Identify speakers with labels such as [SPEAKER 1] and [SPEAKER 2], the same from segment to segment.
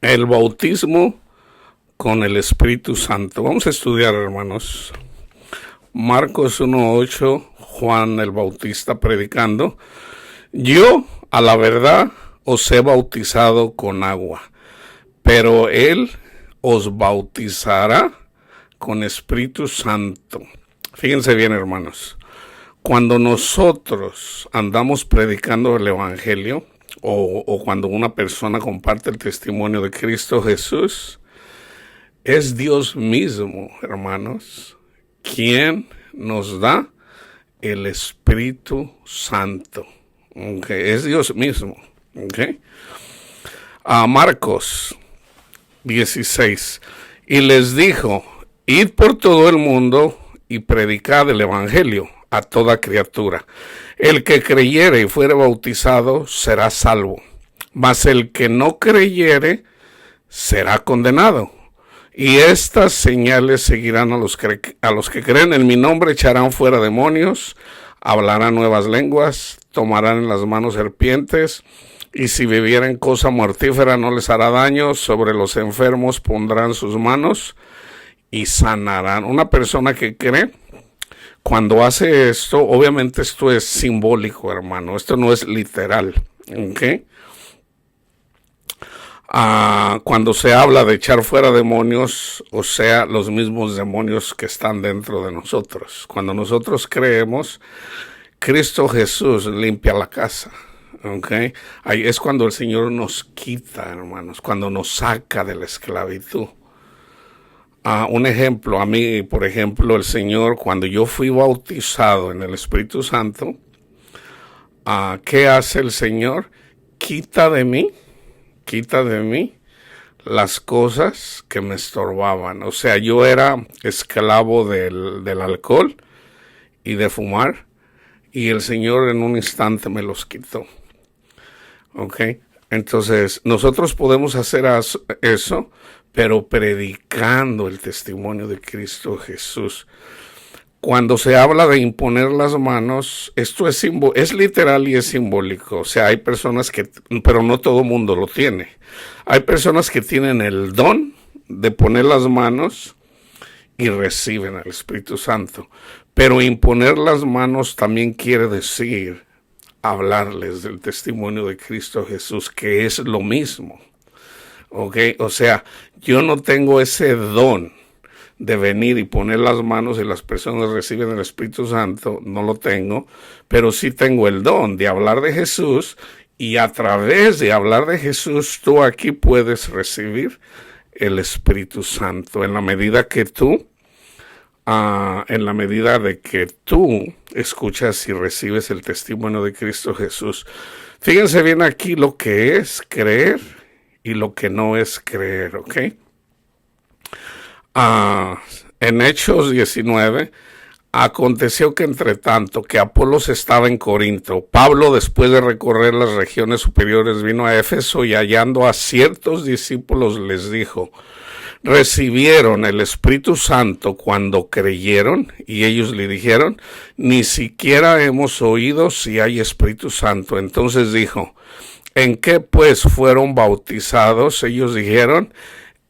[SPEAKER 1] El bautismo con el Espíritu Santo. Vamos a estudiar, hermanos. Marcos 1:8, Juan el Bautista predicando. Yo, a la verdad, os he bautizado con agua, pero Él os bautizará con Espíritu Santo. Fíjense bien, hermanos. Cuando nosotros andamos predicando el Evangelio, o cuando una persona comparte el testimonio de Cristo Jesús, es Dios mismo, hermanos, quien nos da el Espíritu Santo. Okay, es Dios mismo. Okay. Marcos 16. Y les dijo: id por todo el mundo y predicad el Evangelio a toda criatura. El que creyere y fuere bautizado será salvo, mas el que no creyere será condenado. Y estas señales seguirán a los que creen. En mi nombre echarán fuera demonios, hablarán nuevas lenguas, tomarán en las manos serpientes, y si bebieren cosa mortífera no les hará daño. Sobre los enfermos pondrán sus manos y sanarán. Una persona que cree, cuando hace esto, obviamente esto es simbólico, hermano. Esto no es literal. ¿Okay? Cuando se habla de echar fuera demonios, o sea, los mismos demonios que están dentro de nosotros. Cuando nosotros creemos, Cristo Jesús limpia la casa. ¿Okay? Ahí es cuando el Señor nos quita, hermanos, cuando nos saca de la esclavitud. Un ejemplo, a mí, por ejemplo, el Señor, cuando yo fui bautizado en el Espíritu Santo, ¿qué hace el Señor? Quita de mí las cosas que me estorbaban. O sea, yo era esclavo del alcohol y de fumar, y el Señor en un instante me los quitó. ¿Ok? Entonces, nosotros podemos hacer eso, pero predicando el testimonio de Cristo Jesús. Cuando se habla de imponer las manos, esto es literal y es simbólico. O sea, hay personas pero no todo mundo lo tiene. Hay personas que tienen el don de poner las manos y reciben al Espíritu Santo. Pero imponer las manos también quiere decir hablarles del testimonio de Cristo Jesús, que es lo mismo. Okay, o sea, yo no tengo ese don de venir y poner las manos y las personas reciben el Espíritu Santo, no lo tengo, pero sí tengo el don de hablar de Jesús, y a través de hablar de Jesús tú aquí puedes recibir el Espíritu Santo en la medida que tú escuchas y recibes el testimonio de Cristo Jesús. Fíjense bien aquí lo que es creer y lo que no es creer, ¿ok? En Hechos 19, aconteció que entre tanto que Apolos estaba en Corinto, Pablo, después de recorrer las regiones superiores, vino a Éfeso, y hallando a ciertos discípulos les dijo: recibieron el Espíritu Santo cuando creyeron. Y ellos le dijeron: ni siquiera hemos oído si hay Espíritu Santo. Entonces dijo: ¿en qué pues fueron bautizados? Ellos dijeron: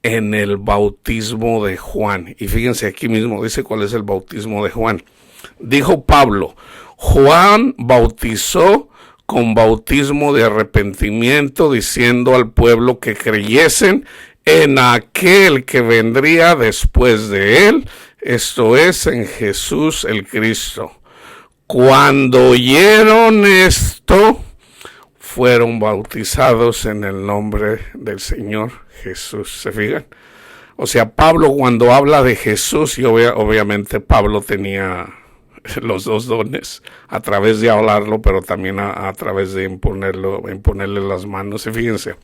[SPEAKER 1] en el bautismo de Juan. Y fíjense, aquí mismo dice cuál es el bautismo de Juan. Dijo Pablo: Juan bautizó con bautismo de arrepentimiento, diciendo al pueblo que creyesen en aquel que vendría después de él, esto es, en Jesús el Cristo. Cuando oyeron esto, fueron bautizados en el nombre del Señor Jesús. ¿Se fijan? O sea, Pablo, cuando habla de Jesús, y obviamente Pablo tenía los dos dones, a través de hablarlo, pero también a través de imponerle las manos. Y fíjense,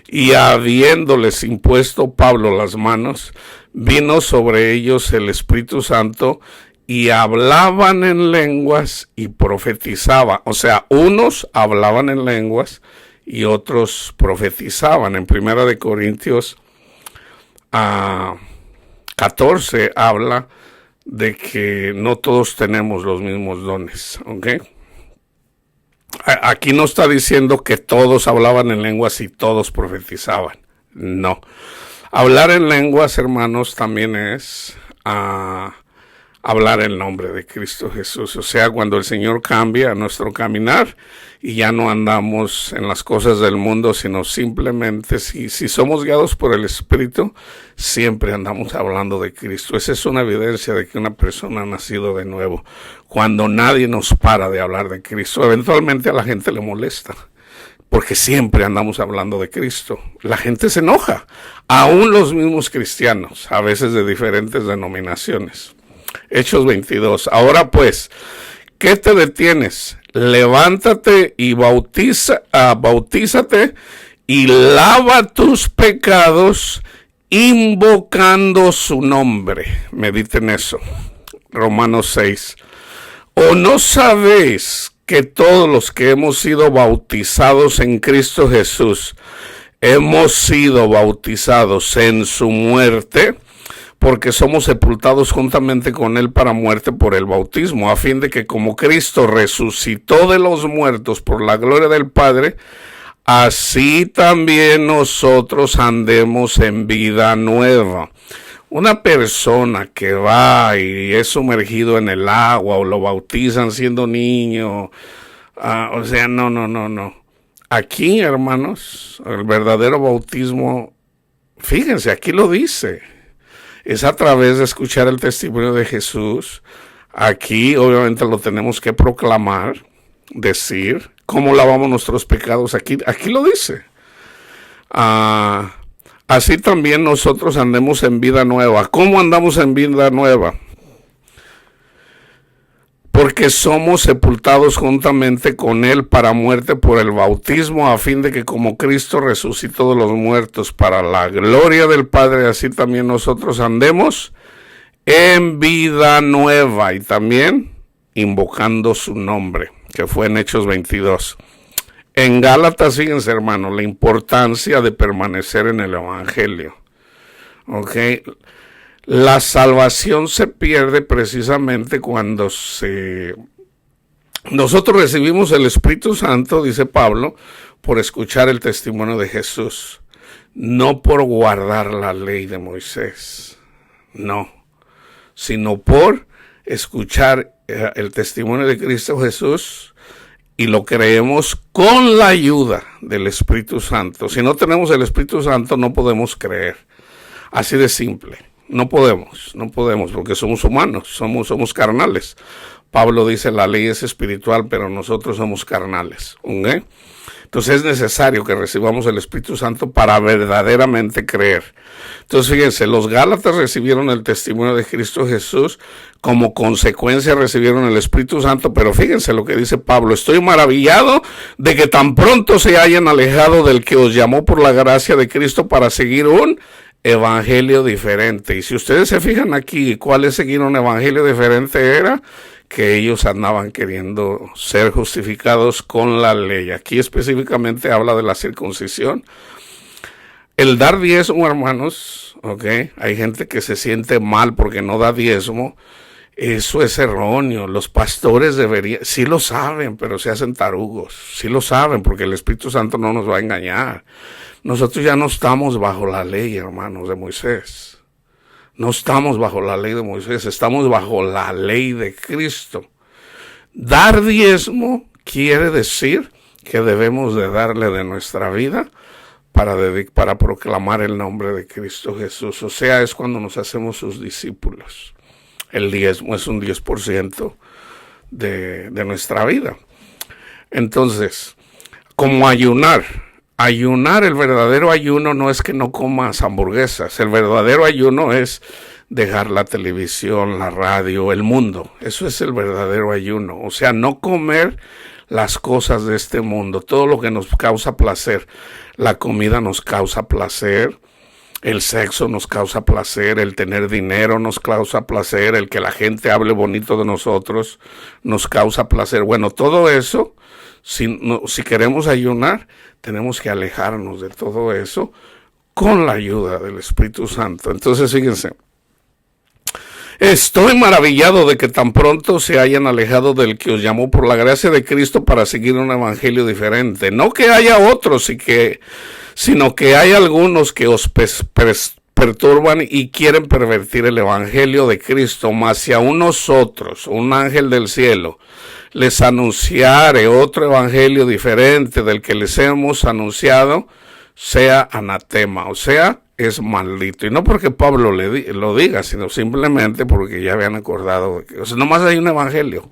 [SPEAKER 1] y habiéndoles impuesto Pablo las manos, vino sobre ellos el Espíritu Santo, y hablaban en lenguas y profetizaban. O sea, unos hablaban en lenguas y otros profetizaban. En 1 Corintios 14 habla de que no todos tenemos los mismos dones, ¿ok? Aquí no está diciendo que todos hablaban en lenguas y todos profetizaban. No. Hablar en lenguas, hermanos, también es hablar el nombre de Cristo Jesús. O sea, cuando el Señor cambia nuestro caminar y ya no andamos en las cosas del mundo, sino simplemente, si somos guiados por el Espíritu, siempre andamos hablando de Cristo. Esa es una evidencia de que una persona ha nacido de nuevo. Cuando nadie nos para de hablar de Cristo, eventualmente a la gente le molesta, porque siempre andamos hablando de Cristo. La gente se enoja, aún los mismos cristianos, a veces de diferentes denominaciones. Hechos 22. Ahora pues, ¿qué te detienes? Levántate y bautízate y lava tus pecados invocando su nombre. Mediten eso. Romanos 6. ¿O no sabéis que todos los que hemos sido bautizados en Cristo Jesús, hemos sido bautizados en su muerte? Porque somos sepultados juntamente con él para muerte por el bautismo, a fin de que como Cristo resucitó de los muertos por la gloria del Padre, así también nosotros andemos en vida nueva. Una persona que va y es sumergido en el agua o lo bautizan siendo niño, o sea, no. Aquí, hermanos, el verdadero bautismo, fíjense, aquí lo dice, es a través de escuchar el testimonio de Jesús. Aquí obviamente lo tenemos que proclamar, decir, cómo lavamos nuestros pecados, aquí lo dice. Así también nosotros andemos en vida nueva. ¿Cómo andamos en vida nueva? Porque somos sepultados juntamente con él para muerte por el bautismo, a fin de que como Cristo resucitó de los muertos para la gloria del Padre, así también nosotros andemos en vida nueva, y también invocando su nombre, que fue en Hechos 22. En Gálatas, fíjense, hermano, la importancia de permanecer en el Evangelio. ¿Ok? La salvación se pierde precisamente cuando nosotros recibimos el Espíritu Santo, dice Pablo, por escuchar el testimonio de Jesús, no por guardar la ley de Moisés, no, sino por escuchar el testimonio de Cristo Jesús, y lo creemos con la ayuda del Espíritu Santo. Si no tenemos el Espíritu Santo, no podemos creer. Así de simple. No podemos, porque somos humanos, somos carnales. Pablo dice, la ley es espiritual, pero nosotros somos carnales. ¿Okay? Entonces es necesario que recibamos el Espíritu Santo para verdaderamente creer. Entonces fíjense, los Gálatas recibieron el testimonio de Cristo Jesús, como consecuencia recibieron el Espíritu Santo, pero fíjense lo que dice Pablo: estoy maravillado de que tan pronto se hayan alejado del que os llamó por la gracia de Cristo para seguir un evangelio diferente. Y si ustedes se fijan aquí, ¿cuál es seguir un evangelio diferente? Era que ellos andaban queriendo ser justificados con la ley. Aquí específicamente habla de la circuncisión. El dar diezmo, hermanos, ¿okay? Hay gente que se siente mal porque no da diezmo. Eso es erróneo. Los pastores sí lo saben, pero se hacen tarugos. Sí lo saben, porque el Espíritu Santo no nos va a engañar. Nosotros ya no estamos bajo la ley, hermanos, de Moisés. No estamos bajo la ley de Moisés, estamos bajo la ley de Cristo. Dar diezmo quiere decir que debemos de darle de nuestra vida para proclamar el nombre de Cristo Jesús. O sea, es cuando nos hacemos sus discípulos. El diezmo es un 10% de nuestra vida. Entonces, como ayunar, el verdadero ayuno no es que no comas hamburguesas. El verdadero ayuno es dejar la televisión, la radio, el mundo. Eso es el verdadero ayuno. O sea, no comer las cosas de este mundo, todo lo que nos causa placer. La comida nos causa placer, el sexo nos causa placer, el tener dinero nos causa placer, el que la gente hable bonito de nosotros nos causa placer. Bueno, todo eso, si queremos ayunar, tenemos que alejarnos de todo eso con la ayuda del Espíritu Santo. Entonces, fíjense, estoy maravillado de que tan pronto se hayan alejado del que os llamó por la gracia de Cristo para seguir un evangelio diferente. No que haya otros, sino que hay algunos que os perturban y quieren pervertir el evangelio de Cristo, mas si a nosotros, un ángel del cielo, les anunciare otro evangelio diferente del que les hemos anunciado, sea anatema, o sea, es maldito. Y no porque Pablo lo diga, sino simplemente porque ya habían acordado. O sea, nomás hay un evangelio.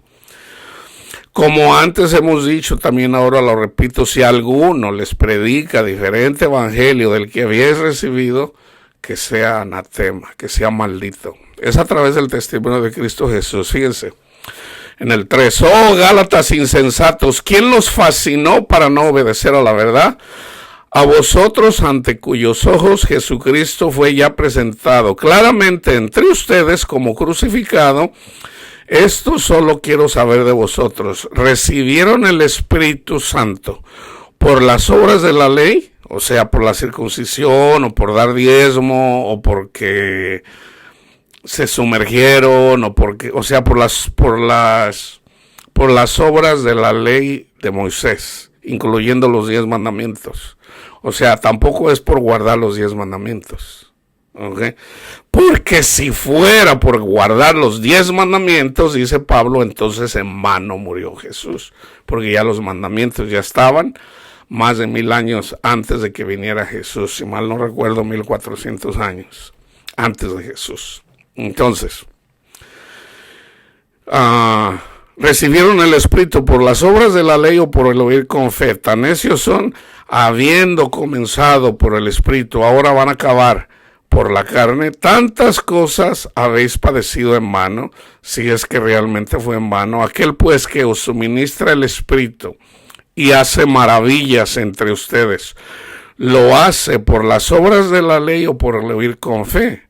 [SPEAKER 1] Como antes hemos dicho, también ahora lo repito, si alguno les predica diferente evangelio del que habéis recibido, que sea anatema, que sea maldito. Es a través del testimonio de Cristo Jesús. Fíjense, en el 3, oh Gálatas insensatos, ¿quién los fascinó para no obedecer a la verdad? A vosotros, ante cuyos ojos Jesucristo fue ya presentado claramente entre ustedes como crucificado. Esto solo quiero saber de vosotros. ¿Recibieron el Espíritu Santo por las obras de la ley? O sea, por la circuncisión, o por dar diezmo, o porque se sumergieron, o porque, o sea, por las obras de la ley de Moisés, incluyendo los 10 mandamientos. O sea, tampoco es por guardar los 10 mandamientos. ¿Okay? Porque si fuera por guardar los 10 mandamientos, dice Pablo, entonces en vano murió Jesús, porque ya los mandamientos ya estaban más de 1000 años antes de que viniera Jesús, si mal no recuerdo 1400 años antes de Jesús. Entonces, recibieron el Espíritu por las obras de la ley o por el oír con fe. Tan necios son, habiendo comenzado por el Espíritu, ahora van a acabar por la carne. Tantas cosas habéis padecido en vano, si es que realmente fue en vano. Aquel pues que os suministra el Espíritu y hace maravillas entre ustedes, ¿lo hace por las obras de la ley o por el oír con fe?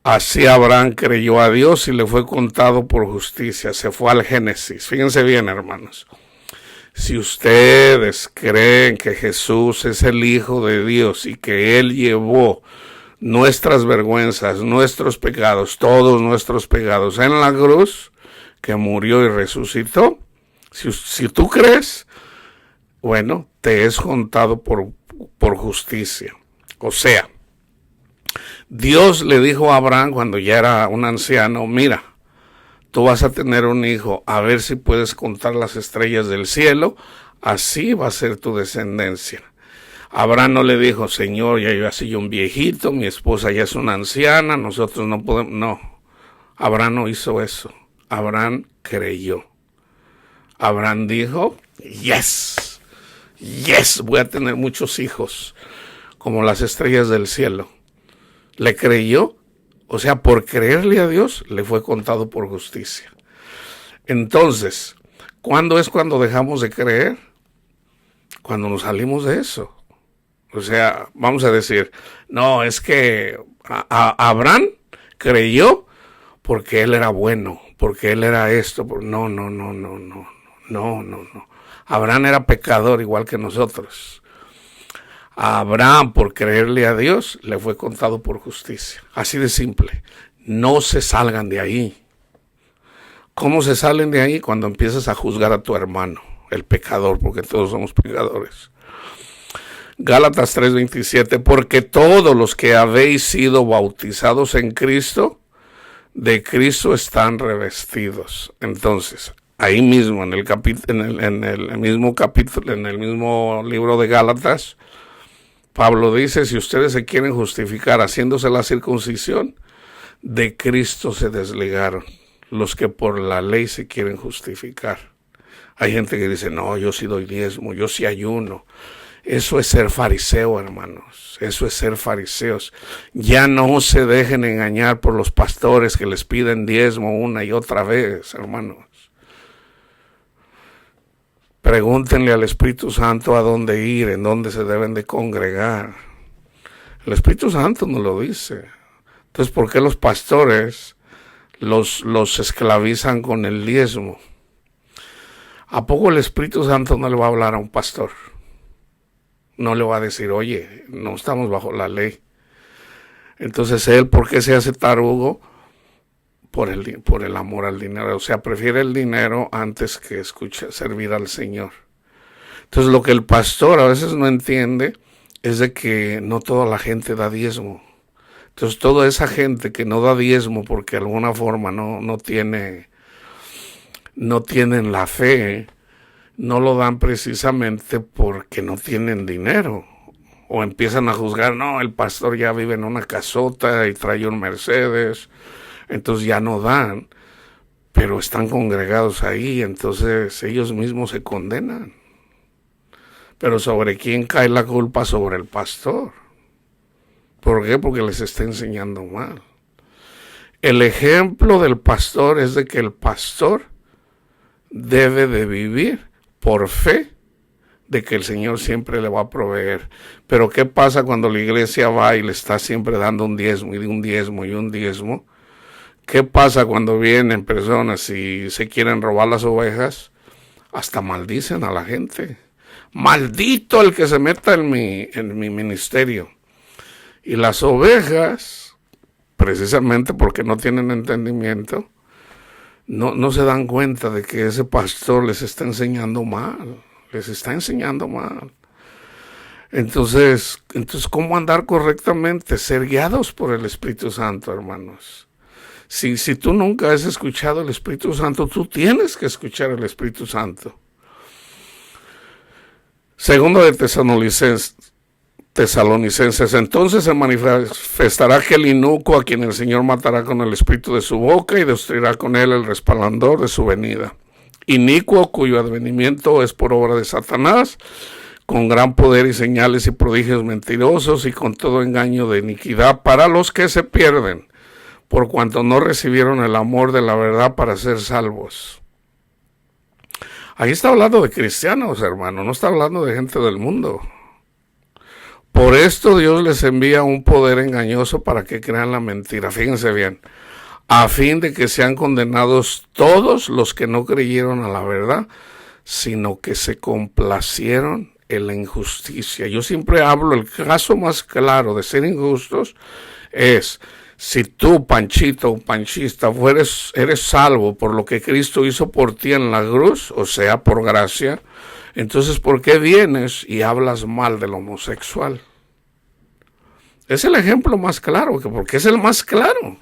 [SPEAKER 1] Así Abraham creyó a Dios y le fue contado por justicia. Se fue al Génesis. Fíjense bien, hermanos. Si ustedes creen que Jesús es el Hijo de Dios y que Él llevó nuestras vergüenzas, nuestros pecados, todos nuestros pecados en la cruz, que murió y resucitó, si tú crees, bueno, te es contado por justicia. O sea, Dios le dijo a Abraham cuando ya era un anciano, mira, tú vas a tener un hijo, a ver si puedes contar las estrellas del cielo, así va a ser tu descendencia. Abraham no le dijo, Señor, ya yo soy un viejito, mi esposa ya es una anciana, nosotros no podemos, no. Abraham no hizo eso. Abraham creyó. Abraham dijo, yes, voy a tener muchos hijos, como las estrellas del cielo. Le creyó, o sea, por creerle a Dios, le fue contado por justicia. Entonces, ¿cuándo es cuando dejamos de creer? Cuando nos salimos de eso. O sea, vamos a decir, no, es que Abraham creyó porque él era bueno, porque él era esto. No. Abraham era pecador igual que nosotros. A Abraham, por creerle a Dios, le fue contado por justicia. Así de simple. No se salgan de ahí. ¿Cómo se salen de ahí? Cuando empiezas a juzgar a tu hermano, el pecador, porque todos somos pecadores. Gálatas 3:27, porque todos los que habéis sido bautizados en Cristo, de Cristo están revestidos. Entonces, ahí mismo, en el mismo capítulo, en el mismo libro de Gálatas, Pablo dice, si ustedes se quieren justificar haciéndose la circuncisión, de Cristo se desligaron los que por la ley se quieren justificar. Hay gente que dice, no, yo sí doy diezmo, yo sí ayuno. Eso es ser fariseo, hermanos. Eso es ser fariseos. Ya no se dejen engañar por los pastores que les piden diezmo una y otra vez, hermanos. Pregúntenle al Espíritu Santo a dónde ir, en dónde se deben de congregar. El Espíritu Santo nos lo dice. Entonces, ¿por qué los pastores los esclavizan con el diezmo? ¿A poco el Espíritu Santo no le va a hablar a un pastor? No le va a decir, oye, no estamos bajo la ley. Entonces él, ¿por qué se hace tarugo? Por el amor al dinero. O sea, prefiere el dinero antes que servir al Señor. Entonces lo que el pastor a veces no entiende es de que no toda la gente da diezmo. Entonces toda esa gente que no da diezmo porque de alguna forma no tienen la fe, no lo dan precisamente porque no tienen dinero. O empiezan a juzgar, no, el pastor ya vive en una casota y trae un Mercedes, entonces ya no dan, pero están congregados ahí, entonces ellos mismos se condenan. Pero ¿sobre quién cae la culpa? Sobre el pastor. ¿Por qué? Porque les está enseñando mal. El ejemplo del pastor es de que el pastor debe de vivir por fe de que el Señor siempre le va a proveer. Pero ¿qué pasa cuando la iglesia va y le está siempre dando un diezmo y un diezmo y un diezmo? ¿Qué pasa cuando vienen personas y se quieren robar las ovejas? Hasta maldicen a la gente. Maldito el que se meta en mi ministerio. Y las ovejas, precisamente porque no tienen entendimiento, no se dan cuenta de que ese pastor les está enseñando mal. Les está enseñando mal. Entonces, ¿cómo andar correctamente? Ser guiados por el Espíritu Santo, hermanos. Si tú nunca has escuchado el Espíritu Santo, tú tienes que escuchar el Espíritu Santo. Segundo de Tesalonicenses, entonces se manifestará aquel inicuo a quien el Señor matará con el espíritu de su boca y destruirá con él el resplandor de su venida. Inicuo cuyo advenimiento es por obra de Satanás, con gran poder y señales y prodigios mentirosos y con todo engaño de iniquidad para los que se pierden, por cuanto no recibieron el amor de la verdad para ser salvos. Ahí está hablando de cristianos, hermano, no está hablando de gente del mundo. Por esto Dios les envía un poder engañoso para que crean la mentira. Fíjense bien. A fin de que sean condenados todos los que no creyeron a la verdad, sino que se complacieron en la injusticia. Yo siempre hablo, el caso más claro de ser injustos es, si tú, Panchito o Panchista, eres salvo por lo que Cristo hizo por ti en la cruz, o sea, por gracia, entonces ¿por qué vienes y hablas mal del homosexual? Es el ejemplo más claro, porque es el más claro.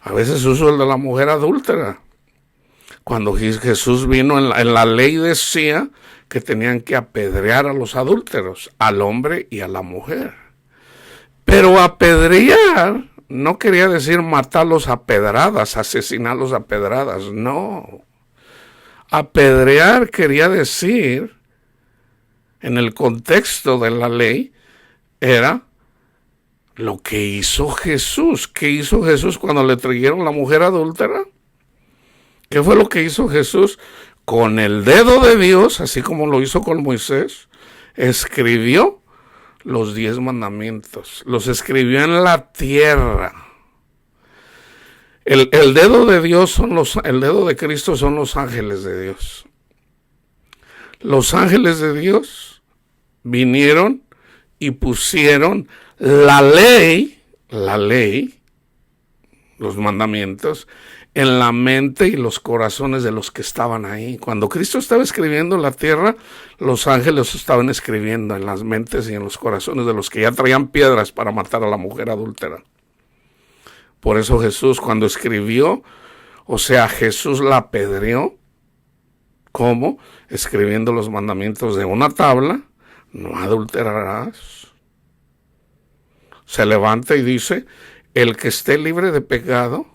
[SPEAKER 1] A veces uso el de la mujer adúltera. Cuando Jesús vino, en la ley decía que tenían que apedrear a los adúlteros, al hombre y a la mujer. Pero apedrear no quería decir matarlos a pedradas, asesinarlos a pedradas, no. Apedrear quería decir, en el contexto de la ley, era lo que hizo Jesús. ¿Qué hizo Jesús cuando le trajeron la mujer adúltera? ¿Qué fue lo que hizo Jesús? Con el dedo de Dios, así como lo hizo con Moisés, escribió los 10 mandamientos. Los escribió en la tierra. El dedo de Dios el dedo de Cristo son los ángeles de Dios. Los ángeles de Dios vinieron y pusieron la ley, los mandamientos, en la mente y los corazones de los que estaban ahí. Cuando Cristo estaba escribiendo en la tierra, los ángeles estaban escribiendo en las mentes y en los corazones de los que ya traían piedras para matar a la mujer adúltera. Por eso Jesús, cuando escribió, o sea, Jesús la apedreó. ¿Cómo? Escribiendo los mandamientos de una tabla. No adulterarás. Se levanta y dice, el que esté libre de pecado,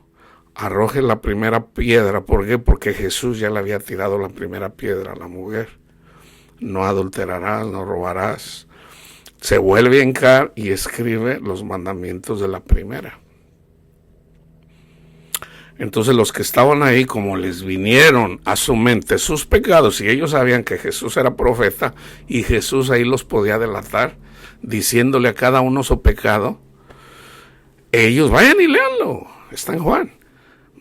[SPEAKER 1] arroje la primera piedra. ¿Por qué? Porque Jesús ya le había tirado la primera piedra a la mujer. No adulterarás, no robarás. Se vuelve a hincar y escribe los mandamientos de la primera. Entonces los que estaban ahí, como les vinieron a su mente sus pecados, y ellos sabían que Jesús era profeta, y Jesús ahí los podía delatar, diciéndole a cada uno su pecado, ellos, vayan y léanlo, está en Juan,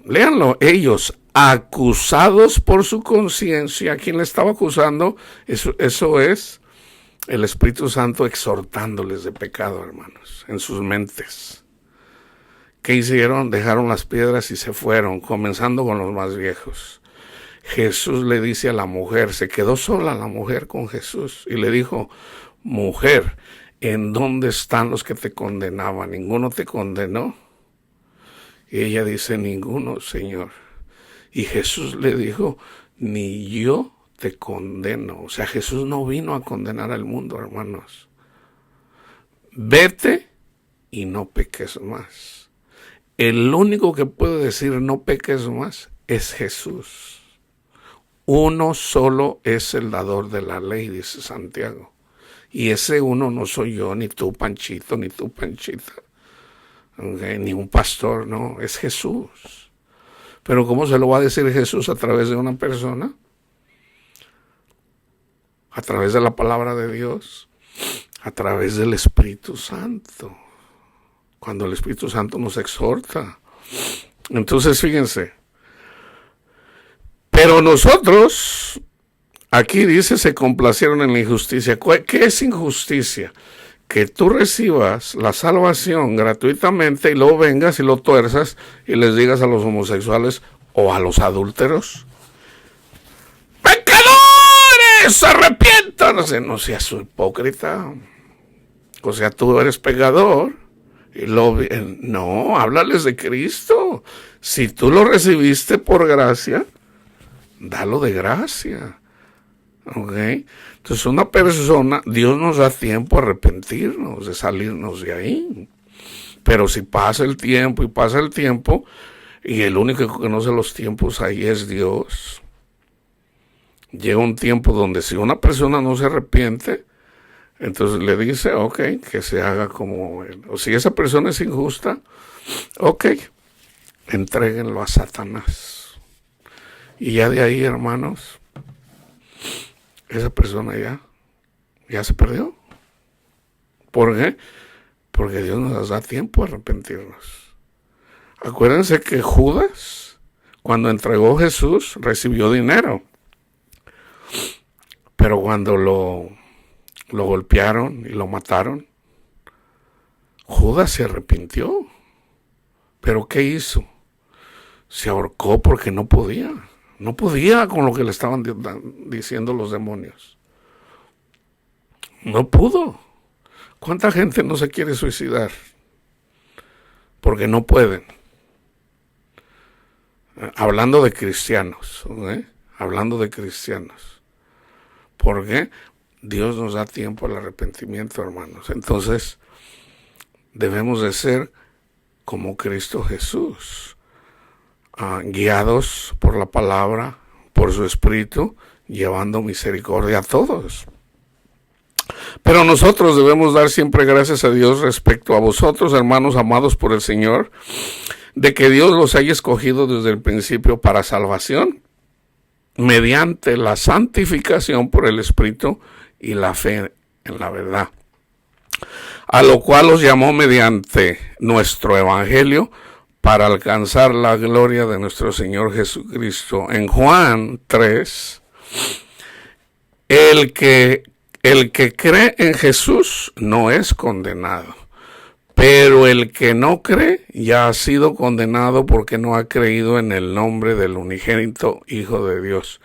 [SPEAKER 1] léanlo, ellos acusados por su conciencia. ¿Quién le estaba acusando? Eso es el Espíritu Santo exhortándoles de pecado, hermanos, en sus mentes. ¿Qué hicieron? Dejaron las piedras y se fueron, comenzando con los más viejos. Jesús le dice a la mujer, se quedó sola la mujer con Jesús, y le dijo, mujer, ¿en dónde están los que te condenaban? ¿Ninguno te condenó? Y ella dice, ninguno, Señor. Y Jesús le dijo, ni yo te condeno. O sea, Jesús no vino a condenar al mundo, hermanos. Vete y no peques más. El único que puede decir no peques más es Jesús. Uno solo es el dador de la ley, dice Santiago. Y ese uno no soy yo, ni tú, Panchito, ni tú, Panchita. Okay, ni un pastor, no, es Jesús. Pero ¿cómo se lo va a decir Jesús a través de una persona? A través de la palabra de Dios, a través del Espíritu Santo. Cuando el Espíritu Santo nos exhorta. Entonces, fíjense. Pero nosotros, aquí dice, se complacieron en la injusticia. ¿Qué es injusticia? Que tú recibas la salvación gratuitamente y luego vengas y lo tuerzas y les digas a los homosexuales o a los adúlteros, ¡pecadores! ¡Arrepiéntanse! No seas hipócrita. O sea, tú eres pecador. Y no, háblales de Cristo. Si tú lo recibiste por gracia, dalo de gracia. ¿Ok? Entonces una persona, Dios nos da tiempo a arrepentirnos, de salirnos de ahí. Pero si pasa el tiempo y el único que conoce los tiempos ahí es Dios, llega un tiempo donde si una persona no se arrepiente, entonces le dice, ok, que se haga como él. O si esa persona es injusta, ok, entréguenlo a Satanás. Y ya de ahí, hermanos, esa persona ya se perdió. ¿Por qué? Porque Dios nos da tiempo a arrepentirnos. Acuérdense que Judas, cuando entregó a Jesús, recibió dinero. Pero cuando lo golpearon y lo mataron, Judas se arrepintió. ¿Pero qué hizo? Se ahorcó porque no podía. No podía con lo que le estaban diciendo los demonios. No pudo. ¿Cuánta gente no se quiere suicidar? Porque no pueden. Hablando de cristianos, ¿eh? Hablando de cristianos. ¿Por qué? Dios nos da tiempo al arrepentimiento, hermanos. Entonces, debemos de ser como Cristo Jesús, guiados por la palabra, por su Espíritu, llevando misericordia a todos. Pero nosotros debemos dar siempre gracias a Dios respecto a vosotros, hermanos amados por el Señor, de que Dios los haya escogido desde el principio para salvación, mediante la santificación por el Espíritu y la fe en la verdad, a lo cual os llamó mediante nuestro Evangelio para alcanzar la gloria de nuestro Señor Jesucristo. En Juan 3, el que cree en Jesús no es condenado, pero el que no cree ya ha sido condenado porque no ha creído en el nombre del unigénito Hijo de Dios.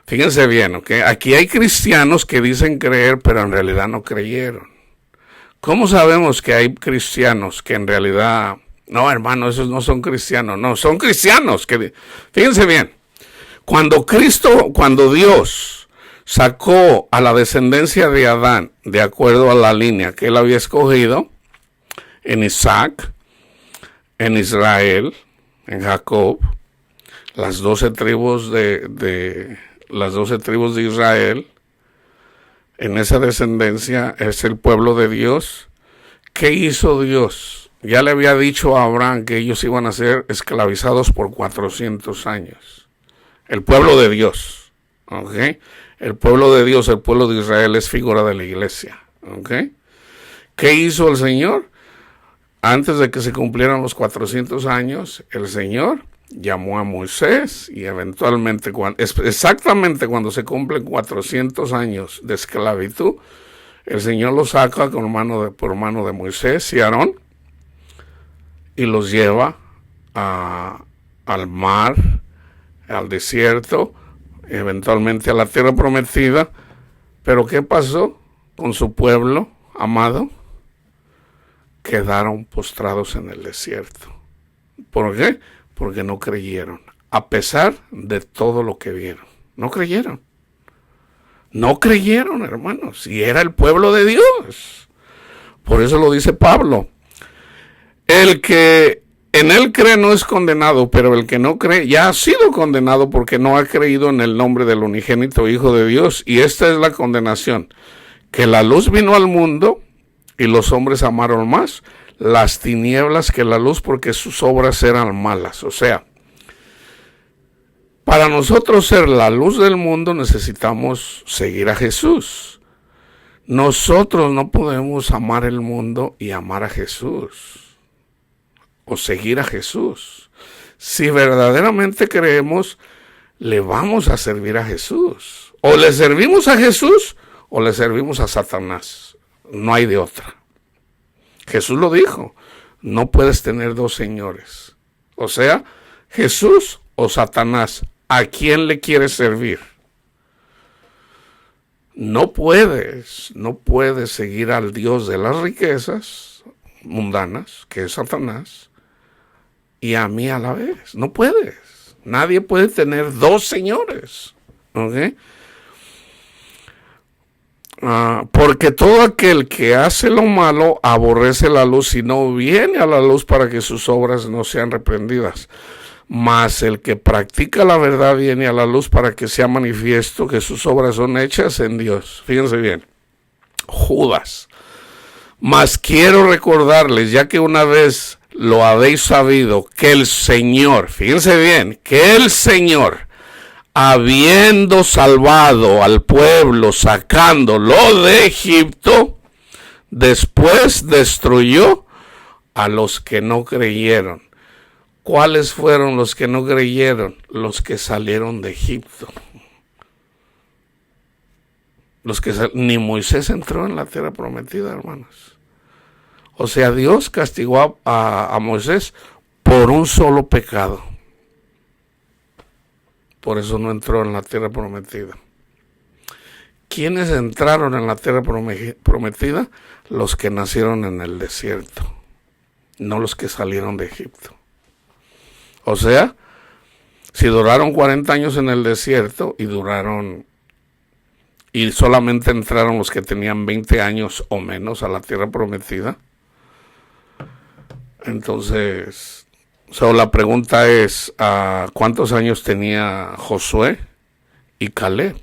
[SPEAKER 1] Fíjense bien, ¿ok? Aquí hay cristianos que dicen creer, pero en realidad no creyeron. ¿Cómo sabemos que hay cristianos que en realidad, no, hermano, esos no son cristianos? No, son cristianos. Fíjense bien, cuando Dios sacó a la descendencia de Adán, de acuerdo a la línea que él había escogido, en Isaac, en Israel, en Jacob, las 12 tribus de Israel, en esa descendencia es el pueblo de Dios. ¿Qué hizo Dios? Ya le había dicho a Abraham que ellos iban a ser esclavizados por 400 años. El pueblo de Dios, ¿ok? El pueblo de Dios, el pueblo de Israel es figura de la iglesia, ¿ok? ¿Qué hizo el Señor? Antes de que se cumplieran los 400 años, el Señor llamó a Moisés y eventualmente, exactamente cuando se cumplen 400 años de esclavitud, el Señor los saca por mano de Moisés y Aarón y los lleva al mar, al desierto, eventualmente a la tierra prometida. Pero ¿qué pasó? con su pueblo amado, quedaron postrados en el desierto. ¿Por qué? Porque no creyeron, a pesar de todo lo que vieron. No creyeron. No creyeron, hermanos, y era el pueblo de Dios. Por eso lo dice Pablo. El que en él cree no es condenado, pero el que no cree ya ha sido condenado porque no ha creído en el nombre del unigénito Hijo de Dios. Y esta es la condenación, que la luz vino al mundo y los hombres amaron más las tinieblas que la luz porque sus obras eran malas. O sea, para nosotros ser la luz del mundo necesitamos seguir a Jesús. Nosotros no podemos amar el mundo y amar a Jesús, o seguir a Jesús. Si verdaderamente creemos, le vamos a servir a Jesús. O le servimos a Jesús o le servimos a Satanás. No hay de otra. Jesús lo dijo, no puedes tener dos señores. O sea, Jesús o Satanás. ¿A quién le quieres servir? No puedes seguir al Dios de las riquezas mundanas, que es Satanás, y a mí a la vez. No puedes. Nadie puede tener dos señores. ¿Ok? Porque todo aquel que hace lo malo aborrece la luz y no viene a la luz para que sus obras no sean reprendidas. Mas el que practica la verdad viene a la luz para que sea manifiesto que sus obras son hechas en Dios. Fíjense bien. Judas. Mas quiero recordarles, ya que una vez lo habéis sabido, que el Señor, fíjense bien, que el Señor, habiendo salvado al pueblo, sacándolo de Egipto, después destruyó a los que no creyeron. ¿Cuáles fueron los que no creyeron? Los que salieron de Egipto. Ni Moisés entró en la tierra prometida, hermanos. O sea, Dios castigó a Moisés por un solo pecado. Por eso no entró en la tierra prometida. ¿Quiénes entraron en la tierra prometida? Los que nacieron en el desierto, no los que salieron de Egipto. O sea, si duraron 40 años en el desierto y solamente entraron los que tenían 20 años o menos a la tierra prometida, entonces, la pregunta es, ¿cuántos años tenía Josué y Caleb?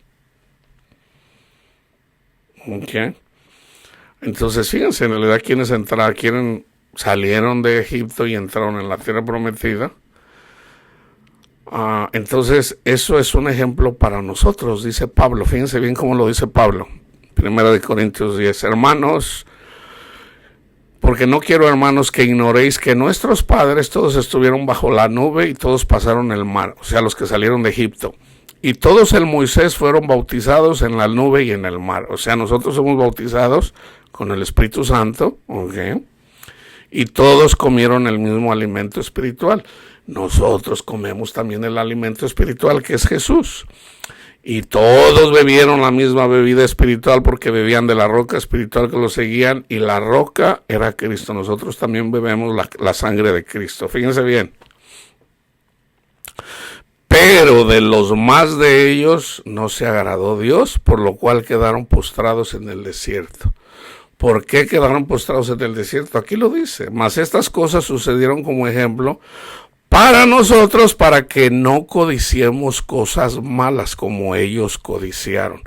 [SPEAKER 1] Okay. Entonces, fíjense, en realidad, ¿quiénes salieron de Egipto y entraron en la tierra prometida? Entonces, eso es un ejemplo para nosotros, dice Pablo. Fíjense bien cómo lo dice Pablo. 1 Corintios 10. Hermanos, porque no quiero, hermanos, que ignoréis que nuestros padres todos estuvieron bajo la nube y todos pasaron el mar, o sea, los que salieron de Egipto. Y todos en Moisés fueron bautizados en la nube y en el mar. O sea, nosotros somos bautizados con el Espíritu Santo, ¿ok? Y todos comieron el mismo alimento espiritual. Nosotros comemos también el alimento espiritual, que es Jesús. Y todos bebieron la misma bebida espiritual porque bebían de la roca espiritual que los seguían, y la roca era Cristo. Nosotros también bebemos la sangre de Cristo. Fíjense bien. Pero de los más de ellos no se agradó Dios, por lo cual quedaron postrados en el desierto. ¿Por qué quedaron postrados en el desierto? Aquí lo dice. Mas estas cosas sucedieron como ejemplo para nosotros, para que no codiciemos cosas malas como ellos codiciaron.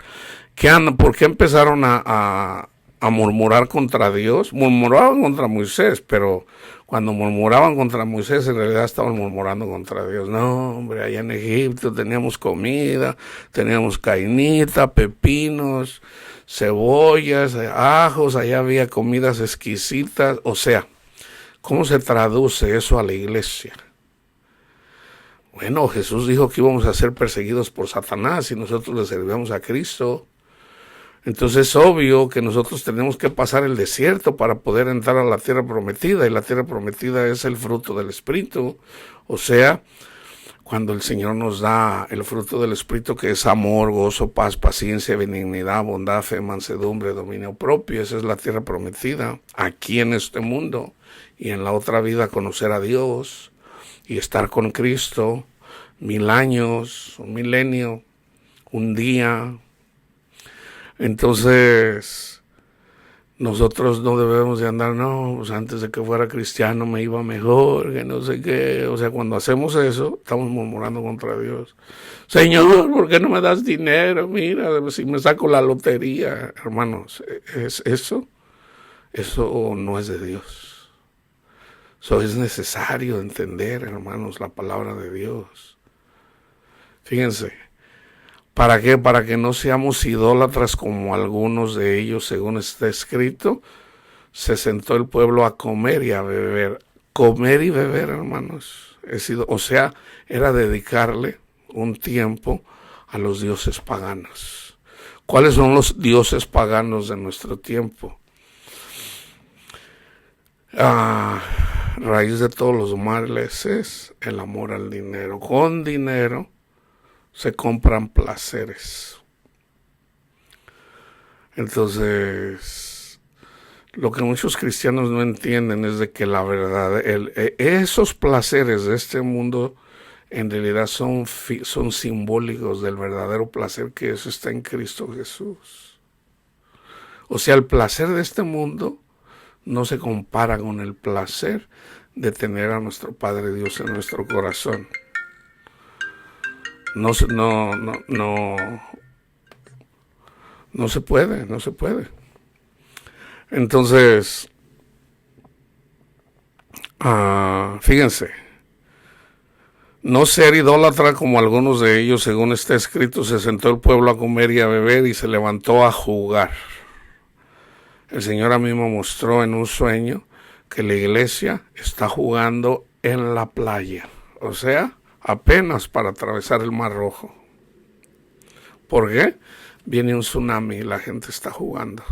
[SPEAKER 1] ¿Por qué empezaron a murmurar contra Dios? Murmuraban contra Moisés, pero cuando murmuraban contra Moisés, en realidad estaban murmurando contra Dios. No, hombre, allá en Egipto teníamos comida, teníamos cainita, pepinos, cebollas, ajos, allá había comidas exquisitas. O sea, ¿cómo se traduce eso a la iglesia? Bueno, Jesús dijo que íbamos a ser perseguidos por Satanás y nosotros le servíamos a Cristo. Entonces es obvio que nosotros tenemos que pasar el desierto para poder entrar a la tierra prometida, y la tierra prometida es el fruto del Espíritu. O sea, cuando el Señor nos da el fruto del Espíritu, que es amor, gozo, paz, paciencia, benignidad, bondad, fe, mansedumbre, dominio propio. Esa es la tierra prometida, aquí en este mundo, y en la otra vida conocer a Dios y estar con Cristo 1000 años, un milenio, un día. Entonces nosotros no debemos de andar, no, pues antes de que fuera cristiano me iba mejor, que no sé qué. O sea, cuando hacemos eso, estamos murmurando contra Dios. Señor, ¿por qué no me das dinero? Mira, si me saco la lotería. Hermanos, eso no es de Dios. Eso es necesario entender, hermanos, la palabra de Dios. Fíjense. ¿Para qué? Para que no seamos idólatras como algunos de ellos, según está escrito. Se sentó el pueblo a comer y a beber. Comer y beber, hermanos. O sea, era dedicarle un tiempo a los dioses paganos. ¿Cuáles son los dioses paganos de nuestro tiempo? Raíz de todos los males es el amor al dinero. Con dinero se compran placeres. Entonces, lo que muchos cristianos no entienden es de que la verdad, esos placeres de este mundo en realidad son simbólicos del verdadero placer que eso está en Cristo Jesús. O sea, el placer de este mundo no se compara con el placer de tener a nuestro Padre Dios en nuestro corazón. No se puede. Entonces, fíjense, no ser idólatra como algunos de ellos, según está escrito, se sentó el pueblo a comer y a beber y se levantó a jugar. El Señor a mí me mostró en un sueño que la iglesia está jugando en la playa, o sea, apenas para atravesar el Mar Rojo. ¿Por qué? Viene un tsunami y la gente está jugando.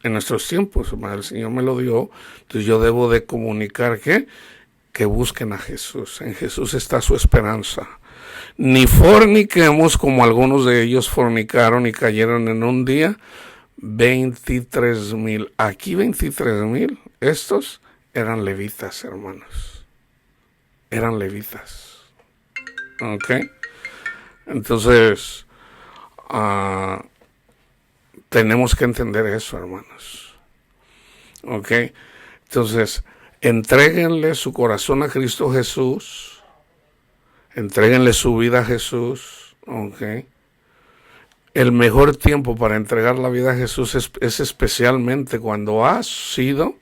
[SPEAKER 1] En nuestros tiempos, el Señor me lo dio, entonces yo debo de comunicar que busquen a Jesús. En Jesús está su esperanza. Ni forniquemos como algunos de ellos fornicaron y cayeron en un día 23,000. Aquí 23,000, estos eran levitas, hermanos. Eran levitas. ¿Ok? Entonces, tenemos que entender eso, hermanos. ¿Ok? Entonces, entréguenle su corazón a Cristo Jesús. Entréguenle su vida a Jesús. ¿Ok? El mejor tiempo para entregar la vida a Jesús es especialmente cuando has sido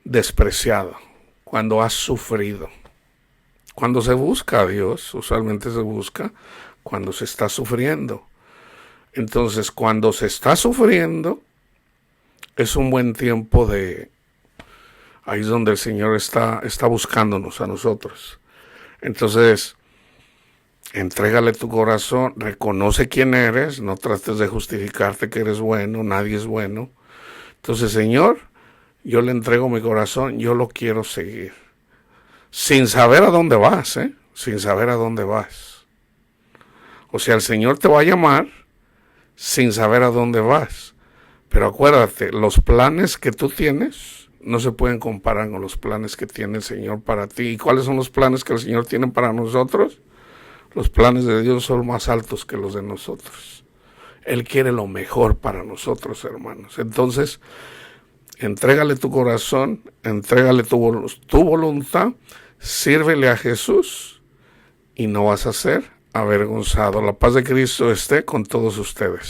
[SPEAKER 1] despreciado, cuando has sufrido. Cuando se busca a Dios, usualmente se busca cuando se está sufriendo. Entonces, cuando se está sufriendo, es un buen tiempo ahí es donde el Señor está buscándonos a nosotros. Entonces, entrégale tu corazón, reconoce quién eres, no trates de justificarte que eres bueno, nadie es bueno. Entonces, Señor, yo le entrego mi corazón, yo lo quiero seguir. Sin saber a dónde vas, sin saber a dónde vas. O sea, el Señor te va a llamar sin saber a dónde vas. Pero acuérdate, los planes que tú tienes no se pueden comparar con los planes que tiene el Señor para ti. ¿Y cuáles son los planes que el Señor tiene para nosotros? Los planes de Dios son más altos que los de nosotros. Él quiere lo mejor para nosotros, hermanos. Entonces, entrégale tu corazón, entrégale tu voluntad, sírvele a Jesús y no vas a ser avergonzado. La paz de Cristo esté con todos ustedes.